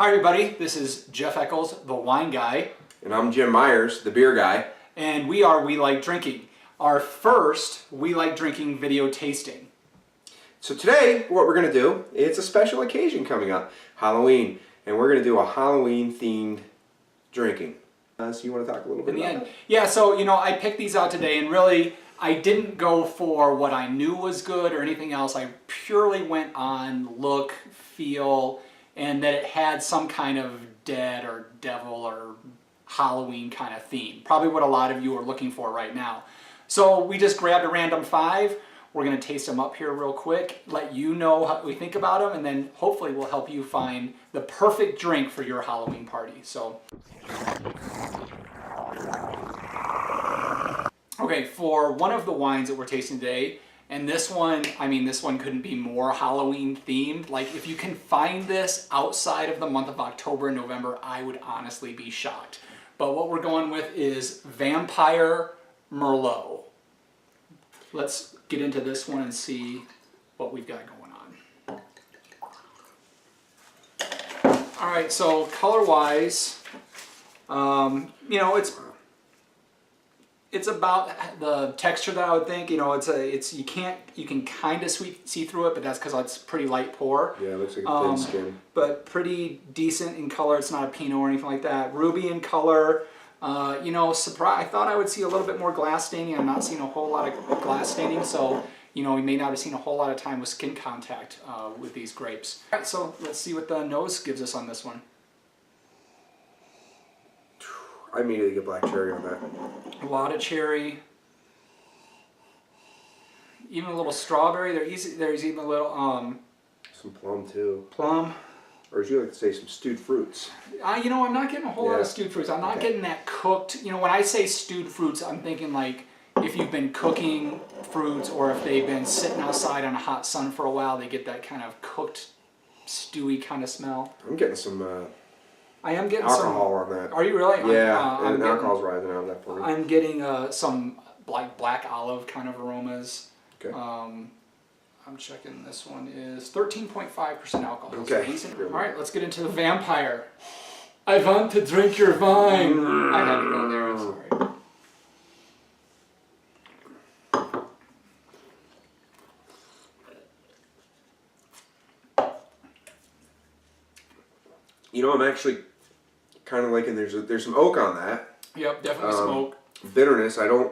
Hi everybody, this is Jeff Eccles, the wine guy. And I'm Jim Myers, the beer guy. And we are We Like Drinking, our first We Like Drinking video tasting. So today, what we're going to do, it's a special occasion coming up, Halloween. And we're going to do a Halloween-themed drinking. So you want to talk a little bit about that? Yeah, so I picked these out today, and really I didn't go for what I knew was good or anything else. I purely went on look, feel, and that it had some kind of dead or devil or Halloween kind of theme. Probably what a lot of you are looking for right now. So we just grabbed a random 5. We're going to taste them up here real quick, let you know how we think about them, and then hopefully we'll help you find the perfect drink for your Halloween party. So, okay, for one of the wines that we're tasting today, and this one couldn't be more Halloween themed. Like, if you can find this outside of the month of October and November, I would honestly be shocked. But what we're going with is Vampire Merlot. Let's get into this one and see what we've got going on. All right, so color-wise, it's about the texture that I would think. You can kind of see through it, but that's because it's pretty light pour. Yeah, it looks like a thin skin. But pretty decent in color. It's not a Pinot or anything like that. Ruby in color. I thought I would see a little bit more glass staining. I'm not seeing a whole lot of glass staining, so we may not have seen a whole lot of time with skin contact with these grapes. All right, so let's see what the nose gives us on this one. I immediately get black cherry on that. A lot of cherry. Even a little strawberry. There's even a little some plum too. Plum. Or as you like to say, some stewed fruits. I'm not getting a whole lot of stewed fruits. I'm not getting that cooked. When I say stewed fruits, I'm thinking like if you've been cooking fruits or if they've been sitting outside on a hot sun for a while, they get that kind of cooked, stewy kind of smell. I'm getting some I am getting alcohol on that. Are you really? Yeah, and alcohol's rising out of that for me. I'm getting some like black olive kind of aromas. Okay. I'm checking this one is 13.5% alcohol. Okay. All right, let's get into the vampire. I want to drink your wine. I had to go there, I'm sorry. I'm actually kind of liking there's some oak on that. Yep, definitely some oak. Bitterness, I'm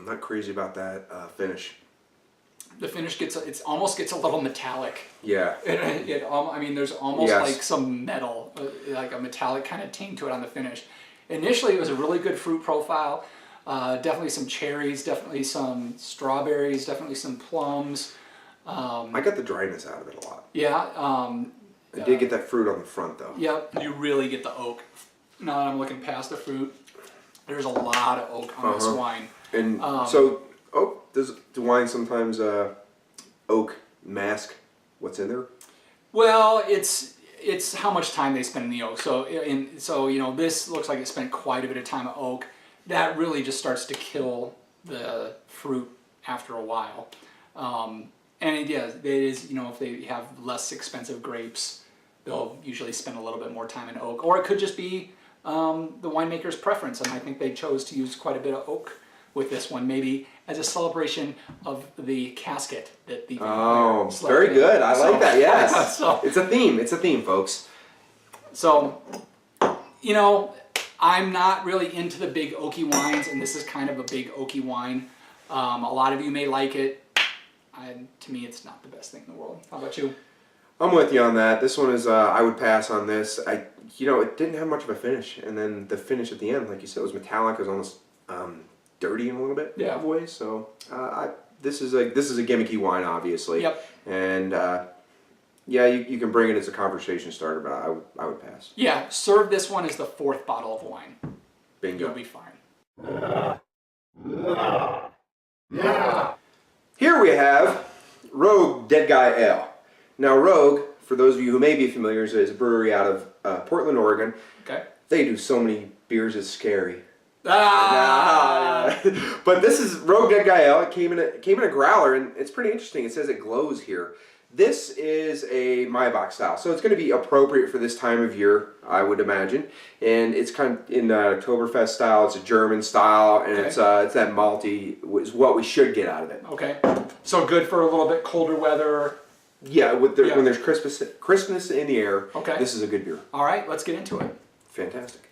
not crazy about that finish. The finish almost gets a little metallic. Yeah. There's almost like some metal, like a metallic kind of taint to it on the finish. Initially, it was a really good fruit profile. Definitely some cherries, definitely some strawberries, definitely some plums. I got the dryness out of it a lot. Yeah. I did get that fruit on the front though. Yep, you really get the oak. Now that I'm looking past the fruit, there's a lot of oak on this wine. And so oak, does wine sometimes oak mask what's in there? Well, it's how much time they spend in the oak. So this looks like it spent quite a bit of time in oak. That really just starts to kill the fruit after a while. And it is, if they have less expensive grapes, they'll usually spend a little bit more time in oak. Or it could just be the winemaker's preference, and I think they chose to use quite a bit of oak with this one, maybe as a celebration of the casket that the vampire slept very in. good. I like that, yes. So, it's a theme, folks. So, I'm not really into the big oaky wines, and this is kind of a big oaky wine. A lot of you may like it. To me, it's not the best thing in the world. How about you? I'm with you on that. This one is, I would pass on this. It didn't have much of a finish, and then the finish at the end, like you said, was metallic. It was almost dirty in a little bit of ways. So this is a gimmicky wine, obviously. Yep. And you can bring it as a conversation starter, but I would pass. Yeah, serve this one as the 4th bottle of wine. Bingo. You'll be fine. Here we have Rogue Dead Guy Ale. Now Rogue, for those of you who may be familiar, is a brewery out of Portland, Oregon. Okay. They do so many beers, it's scary. Ah! But this is Rogue Dead Guy Ale. It came in a growler, and it's pretty interesting. It says it glows here. This is a Maybach style, so it's going to be appropriate for this time of year, I would imagine. And it's kind of in Oktoberfest style. It's a German style, and it's that malty is what we should get out of it. Okay. So good for a little bit colder weather. Yeah, when there's crispness in the air, this is a good beer. All right, let's get into it. Fantastic.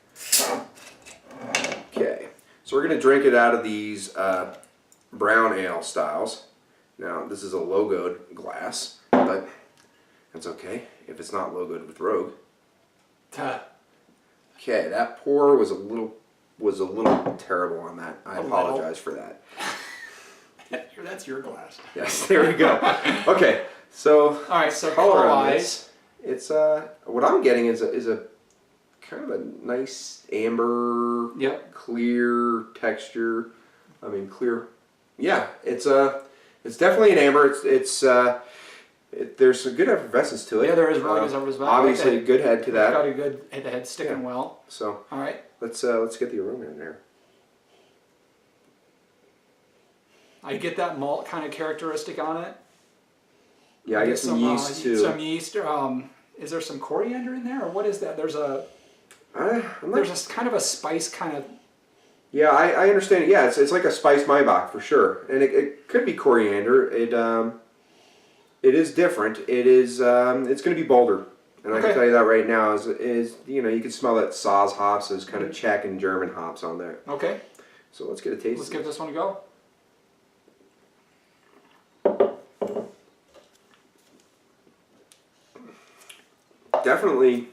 Okay, so we're going to drink it out of these brown ale styles. Now, this is a logoed glass, but that's okay if it's not logoed with Rogue. Okay, that pour was a little terrible on that. I apologize for that. That's your glass. Yes, there we go. Okay, so all right, so color-wise, it's what I'm getting is a kind of a nice amber, clear texture. I mean, clear. Yeah, it's definitely an amber. There's a good effervescence to it. Yeah, there is really good effervescence. Obviously, good head to that. It's got a good head sticking well. So, all right, let's get the aroma in there. I get that malt kind of characteristic on it. Yeah, I get some yeast too. Some yeast. Is there some coriander in there, or what is that? There's a kind of a spice kind of. Yeah, I understand it. Yeah, it's like a spiced Maybach for sure, and it could be coriander. It is different. It is it's going to be bolder, and I can tell you that right now. Is you can smell that Saaz hops, those kind of Czech and German hops on there. Okay. So let's get a taste. Let's give this one a go. Definitely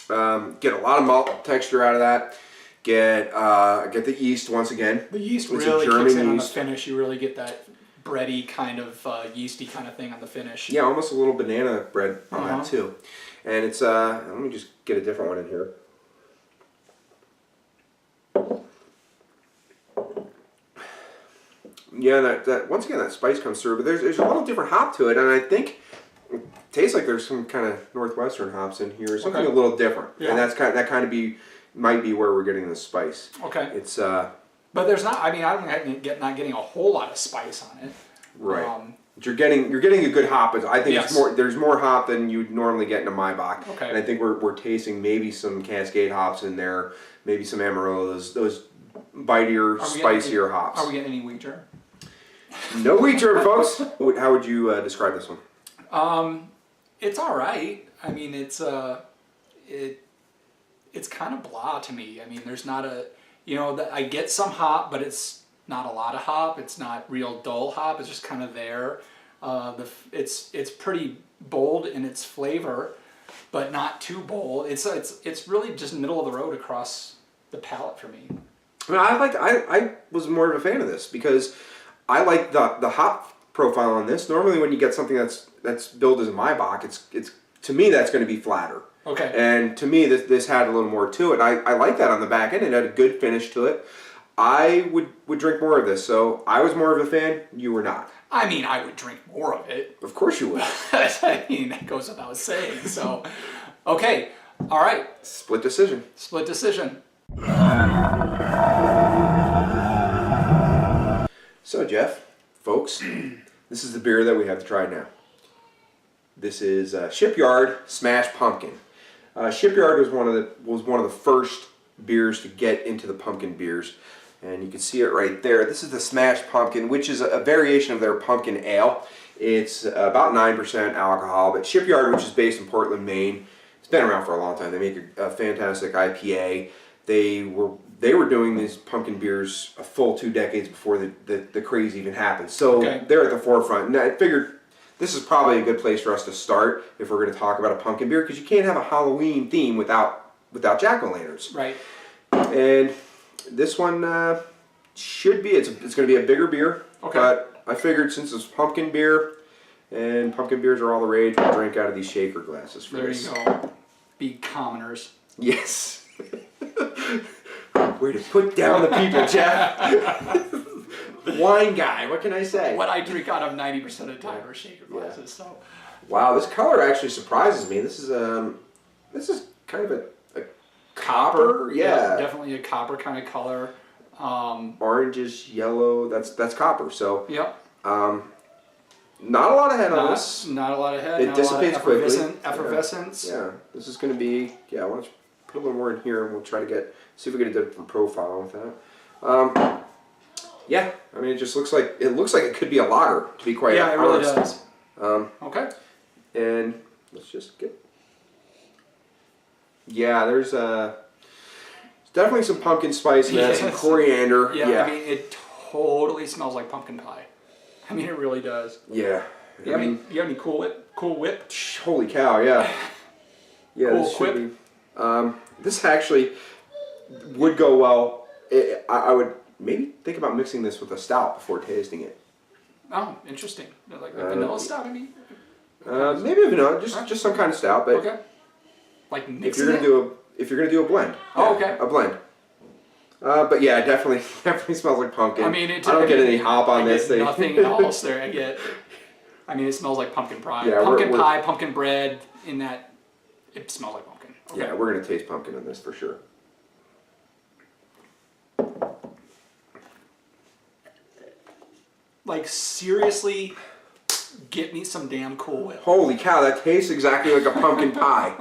get a lot of malt texture out of that. Get the yeast once again. The yeast really kicks in on the finish. You really get that bready kind of yeasty kind of thing on the finish. Yeah, almost a little banana bread on that too. And it's let me just get a different one in here. Yeah, that once again that spice comes through, but there's a little different hop to it, and I think it tastes like there's some kind of northwestern hops in here, something a little different. Yeah. And might be where we're getting the spice. Okay. It's but there's not. I mean, I'm not getting a whole lot of spice on it. Right. But you're getting a good hop. I think there's more hop than you'd normally get in a Maybach. Okay. And I think we're tasting maybe some Cascade hops in there, maybe some Amarillo, those bitier, spicier hops. Are we getting any wheat germ? No wheat germ, folks. How would you describe this one? It's all right. I mean, it's kind of blah to me. I mean, there's not I get some hop, but it's not a lot of hop. It's not real dull hop. It's just kind of there. It's pretty bold in its flavor, but not too bold. It's really just middle of the road across the palate for me. I mean, I was more of a fan of this because I like the hop profile on this. Normally, when you get something that's billed as a Maybach, it's to me that's going to be flatter. Okay. And to me, this had a little more to it. I like that on the back end. It had a good finish to it. I would drink more of this. So I was more of a fan. You were not. I mean, I would drink more of it. Of course you would. I mean, that goes without saying. So, okay. All right. Split decision. Split decision. So, Jeff, folks, this is the beer that we have to try now. This is Shipyard Smash Pumpkin. Shipyard was one of the first beers to get into the pumpkin beers, and you can see it right there. This is the Smash Pumpkin, which is a variation of their pumpkin ale. It's about 9% alcohol, but Shipyard, which is based in Portland, Maine, it's been around for a long time. They make a fantastic IPA. They were doing these pumpkin beers a full 2 decades before the craze even happened. So they're at the forefront. And I figured this is probably a good place for us to start if we're going to talk about a pumpkin beer, because you can't have a Halloween theme without jack-o'-lanterns. Right. And this one should be, it's going to be a bigger beer. Okay. But I figured since it's pumpkin beer, and pumpkin beers are all the rage, we'll drink out of these shaker glasses for this. There you go. Be commoners. Yes. Way to put down the people, Jeff. Wine guy, what can I say? What I drink out of 90% of the time are shaker glasses. So. Wow, this color actually surprises me. This is kind of a copper. Yeah, definitely a copper kind of color. Orangish yellow. That's copper. So yep. Not a lot of head on this. Not a lot of head. It dissipates quickly. Effervescence. Yeah. This is going to be. Yeah. Why don't you put a little more in here, and we'll try to see if we get a different profile with that. Yeah. I mean, it looks like it could be a lager. To be quite honest. Yeah, it really does. Okay. And let's just get. Yeah, there's definitely some pumpkin spice in that, some coriander. Yeah, I mean, it totally smells like pumpkin pie. I mean, it really does. Yeah. I mean, you have any Cool Whip? Cool Whip? Holy cow! Yeah. Yeah. Cool this Whip. should be. This actually would go well. I would maybe think about mixing this with a stout before tasting it. Oh, interesting. Like a vanilla stout, I mean. Maybe a vanilla, just some kind of stout, but okay. Like mixing if you're gonna do a blend. Oh, okay. A blend. But yeah, it definitely smells like pumpkin. I mean, I don't get any hop on this thing. Nothing else there. I mean, it smells like pumpkin pie. Yeah, pumpkin pie, pumpkin bread. In that, it smells like pumpkin. Okay. Yeah, we're gonna taste pumpkin in this for sure. Like seriously, get me some damn Cool Whip. Holy cow, that tastes exactly like a pumpkin pie.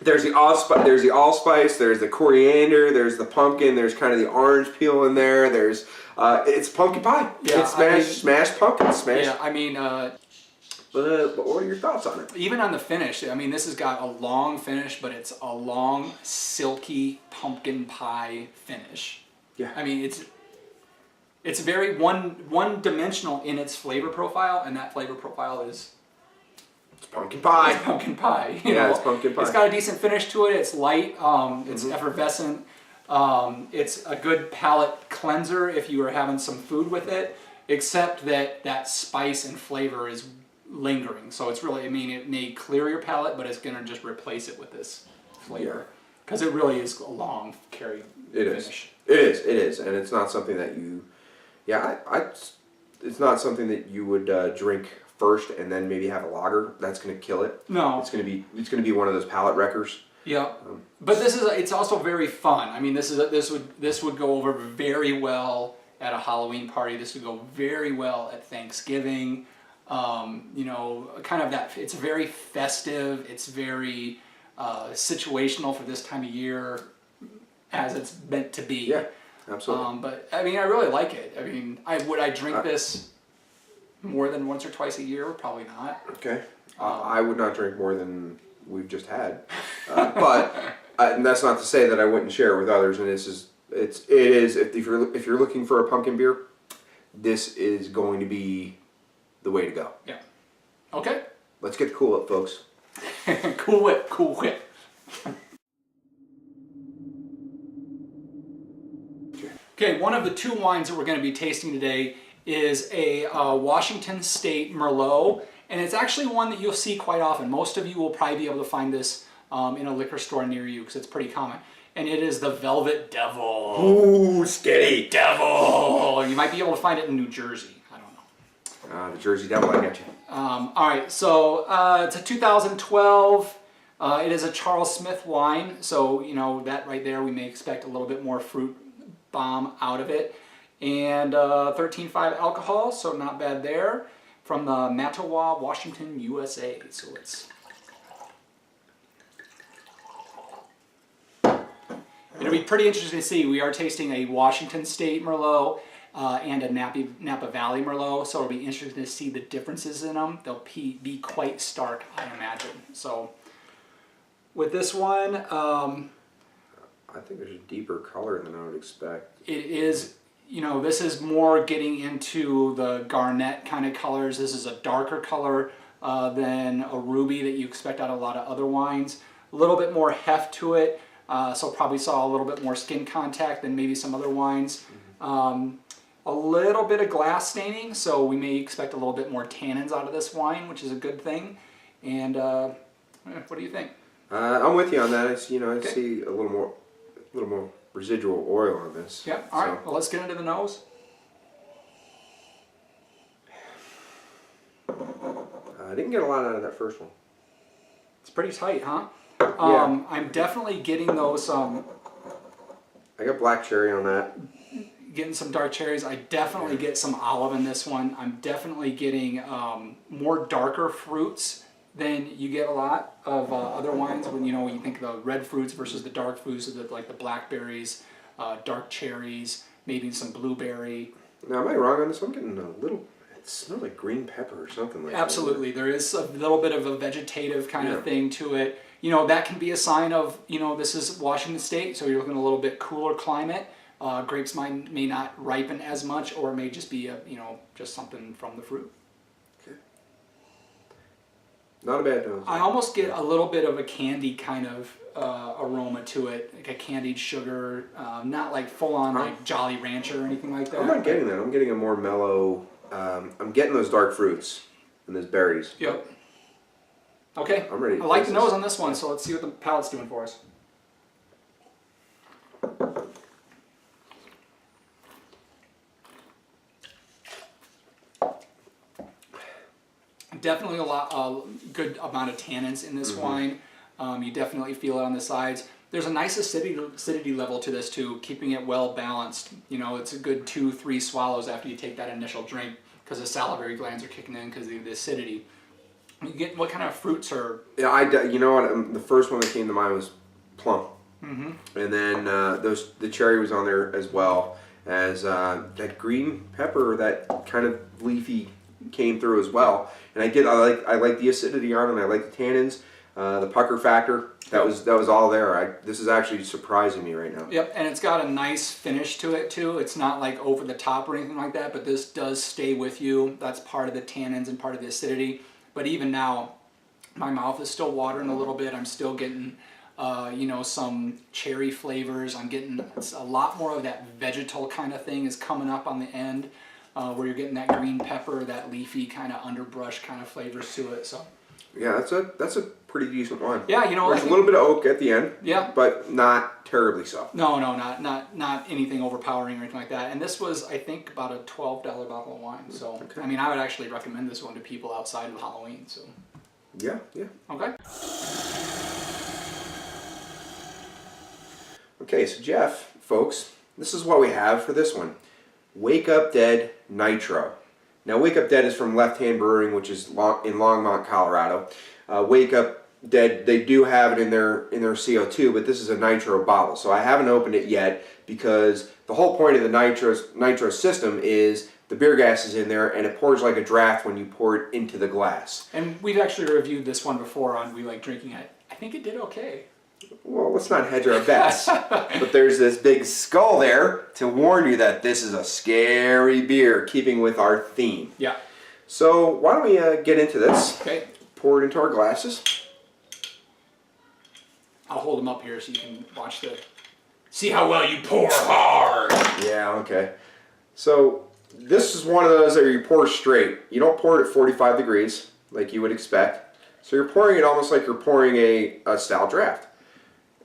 There's the allspice, there's the coriander, there's the pumpkin, there's kind of the orange peel in there. There's it's pumpkin pie. Yeah, it's smashed pumpkin, smashed. Yeah, I mean. But what are your thoughts on it? Even on the finish, I mean, this has got a long finish, but it's a long, silky pumpkin pie finish. Yeah. I mean, it's very one-dimensional in its flavor profile, and that flavor profile is pumpkin pie. It's pumpkin pie. You yeah, know? it's pumpkin pie. It's got a decent finish to it. It's light. It's effervescent. It's a good palate cleanser if you are having some food with it, except that spice and flavor is lingering. So it's really, I mean, it may clear your palate, but it's going to just replace it with this flavor. Because it really is a long carry finish. It is. And it's not something that you, it's not something that you would drink first and then maybe have a lager. That's going to kill it. No. It's going to be one of those palate wreckers. Yeah. But it's also very fun. I mean, this would go over very well at a Halloween party. This would go very well at Thanksgiving. You know, kind of that, it's very festive, it's very situational for this time of year, as it's meant to be. Yeah, absolutely. But I mean, I really like it. I mean, would I drink this more than once or twice a year? Probably not. Okay. I would not drink more than we've just had, but and that's not to say that I wouldn't share it with others. And it is if you're looking for a pumpkin beer, this is going to be the way to go. Yeah. Okay. Let's get the Cool Whip, folks. Cool Whip, Cool Whip. Okay, one of the two wines that we're going to be tasting today is a Washington State Merlot, and it's actually one that you'll see quite often. Most of you will probably be able to find this in a liquor store near you because it's pretty common. And it is the Velvet Devil. Ooh, scary. Devil. You might be able to find it in New Jersey. The Jersey Devil, I got you. All right, so it's a 2012. It is a Charles Smith wine, so you know that right there we may expect a little bit more fruit bomb out of it. And 13.5 alcohol, so not bad there. From the Mattawa, Washington, USA. So it'll be pretty interesting to see. We are tasting a Washington State Merlot. And a Napa Valley Merlot, so it'll be interesting to see the differences in them. They'll be quite stark, I imagine. So, with this one, I think there's a deeper color than I would expect. It is, you know, this is more getting into the garnet kind of colors. This is a darker color than a ruby that you expect out of a lot of other wines. A little bit more heft to it, so probably saw a little bit more skin contact than maybe some other wines. A little bit of glass staining, so we may expect a little bit more tannins out of this wine, which is a good thing. And what do you think? I'm with you on that. I see a little more residual oil on this. Yep. All right. Well, let's get into the nose. I didn't get a lot out of that first one. It's pretty tight, huh? Yeah. I'm definitely getting those. I got black cherry on that. getting some dark cherries. I definitely get some olive in this one. I'm definitely getting more darker fruits than you get a lot of other wines. When when you think of the red fruits versus the dark fruits, like the blackberries, dark cherries, maybe some blueberry. Now, am I wrong on this? I'm getting a little. It smells like green pepper or something like that. Absolutely, there is a little bit of a vegetative kind of thing to it. That can be a sign of this is Washington State, so you're looking at a little bit cooler climate. Grapes may not ripen as much, or it may just be just something from the fruit. Okay. Not a bad nose. I almost get a little bit of a candy kind of aroma to it, like a candied sugar, not like full on like Jolly Rancher or anything like that. I'm not getting that. I'm getting a more mellow. I'm getting those dark fruits and those berries. Yep. Okay. I'm ready. I like the nose on this one, so let's see what the palate's doing for us. Definitely a good amount of tannins in this wine. You definitely feel it on the sides. There's a nice acidity level to this too, keeping it well balanced. It's a good 2-3 swallows after you take that initial drink, because the salivary glands are kicking in because of the acidity. You get what kind of fruits are? Yeah, you know what? The first one that came to mind was plum, and then the cherry was on there as well as that green pepper, that kind of leafy came through as well. And I like the acidity on it. I like the tannins, the pucker factor. That was all there. This is actually surprising me right now. Yep, and it's got a nice finish to it too. It's not like over the top or anything like that, but this does stay with you. That's part of the tannins and part of the acidity. But even now, my mouth is still watering a little bit. I'm still getting, some cherry flavors. I'm getting a lot more of that vegetal kind of thing is coming up on the end, where you're getting that green pepper, that leafy kind of underbrush kind of flavors to it. So. Yeah, that's a pretty decent one. Yeah, there's a little bit of oak at the end. Yeah, but not terribly so. No, not anything overpowering or anything like that. And this was, I think, about a $12 bottle of wine. So, okay. I mean, I would actually recommend this one to people outside of Halloween. So. Yeah. Okay. Okay, so Jeff, folks, this is what we have for this one: Wake Up Dead Nitro. Now, Wake Up Dead is from Left Hand Brewing, which is in Longmont, Colorado. Wake Up Dead, they do have it in their CO2, but this is a nitro bottle. So I haven't opened it yet, because the whole point of the nitro system is the beer gas is in there and it pours like a draft when you pour it into the glass. And we've actually reviewed this one before on We Like Drinking It. I think it did okay. Well, let's not hedge our bets. But there's this big skull there to warn you that this is a scary beer, keeping with our theme. Yeah. So why don't we get into this? Okay. Pour it into our glasses. I'll hold them up here so you can see how well you pour hard. Yeah, okay. So this is one of those that you pour straight. You don't pour it at 45 degrees like you would expect. So you're pouring it almost like you're pouring a stout draft.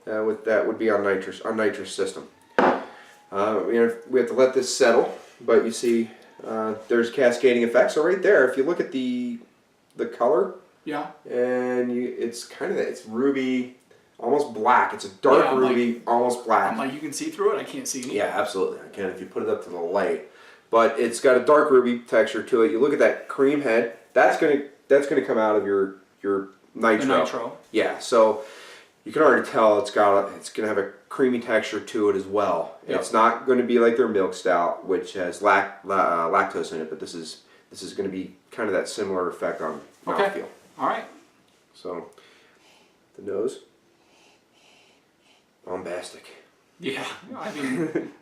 That would be on nitrous system. We have to let this settle, but you see there's cascading effects. So right there, if you look at the color, yeah, and it's ruby, almost black. It's a dark ruby, almost black. I'm like, you can see through it. I can't see anything. Yeah, absolutely. I can if you put it up to the light. But it's got a dark ruby texture to it. You look at that cream head. That's gonna come out of your nitro. The nitro. Yeah. So you can already tell it's gonna have a creamy texture to it as well. Yep. It's not going to be like their milk stout, which has lactose in it, but this is going to be kind of that similar effect on mouthfeel. All right. So the nose, bombastic. Yeah, I mean,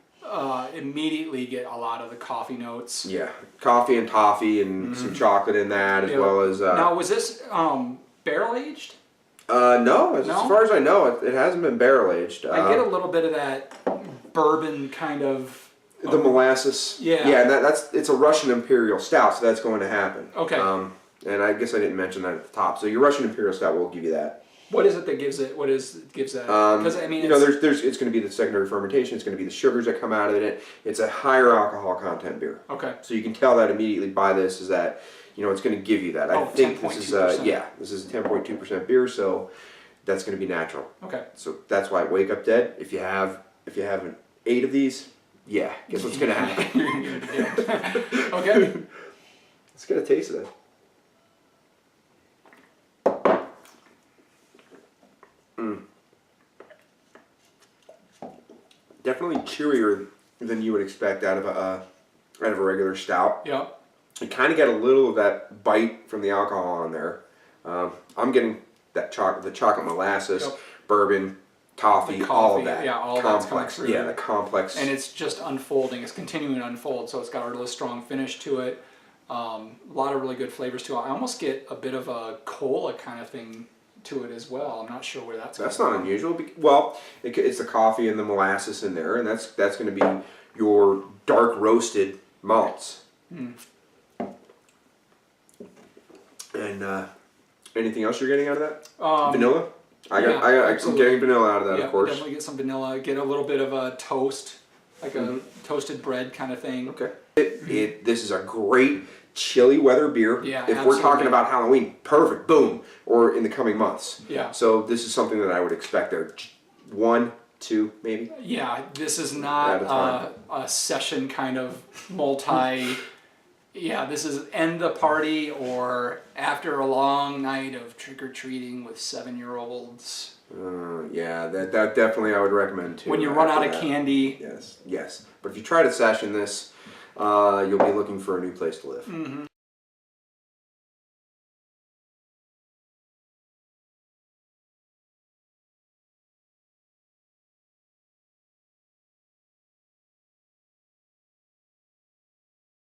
immediately get a lot of the coffee notes. Yeah, coffee and toffee and some chocolate in that, as well as. Now, was this barrel aged? No, as far as I know, it hasn't been barrel aged. I get a little bit of that bourbon kind of. The molasses. Yeah. Yeah, and it's a Russian Imperial Stout, so that's going to happen. Okay. And I guess I didn't mention that at the top. So your Russian Imperial Stout will give you that. What is it that gives it? Gives that? Because I mean, it's going to be the secondary fermentation. It's going to be the sugars that come out of it. It's a higher alcohol content beer. Okay. So you can tell that immediately by this is that it's going to give you that. I think this is this is a 10.2% beer, so that's going to be natural. Okay. So that's why Wake Up Dead. If you have 8 of these, Yeah, guess what's gonna happen? Yeah. Okay. Let's get a taste of it. Definitely chewier than you would expect out of a regular stout. Yep. You kind of get a little of that bite from the alcohol on there. I'm getting that the chocolate molasses, Yep. bourbon, toffee, all of that. Yeah, all complex. that's coming through. Yeah, the complex. And it's just unfolding. It's continuing to unfold, so it's got a really strong finish to it. A lot of really good flavors to it. I almost get a bit of a cola kind of thing to it as well. I'm not sure where that's not from. unusual. Well, it's the coffee and the molasses in there, and that's going to be your dark roasted malts. And anything else you're getting out of that? Vanilla? I'm getting vanilla out of that, of course. Definitely get some vanilla. Get a little bit of a toast, like a toasted bread kind of thing. Okay. This is a great chilly weather beer. Yeah, if we're talking about Halloween, perfect, boom, or in the coming months. Yeah. So this is something that I would expect there. 1, 2, maybe. Yeah, this is not a session kind of multi. Yeah, this is end the party or after a long night of trick-or-treating with 7-year-olds. Yeah, that definitely I would recommend too. When you run out of candy. Yes. But if you try to session this, you'll be looking for a new place to live.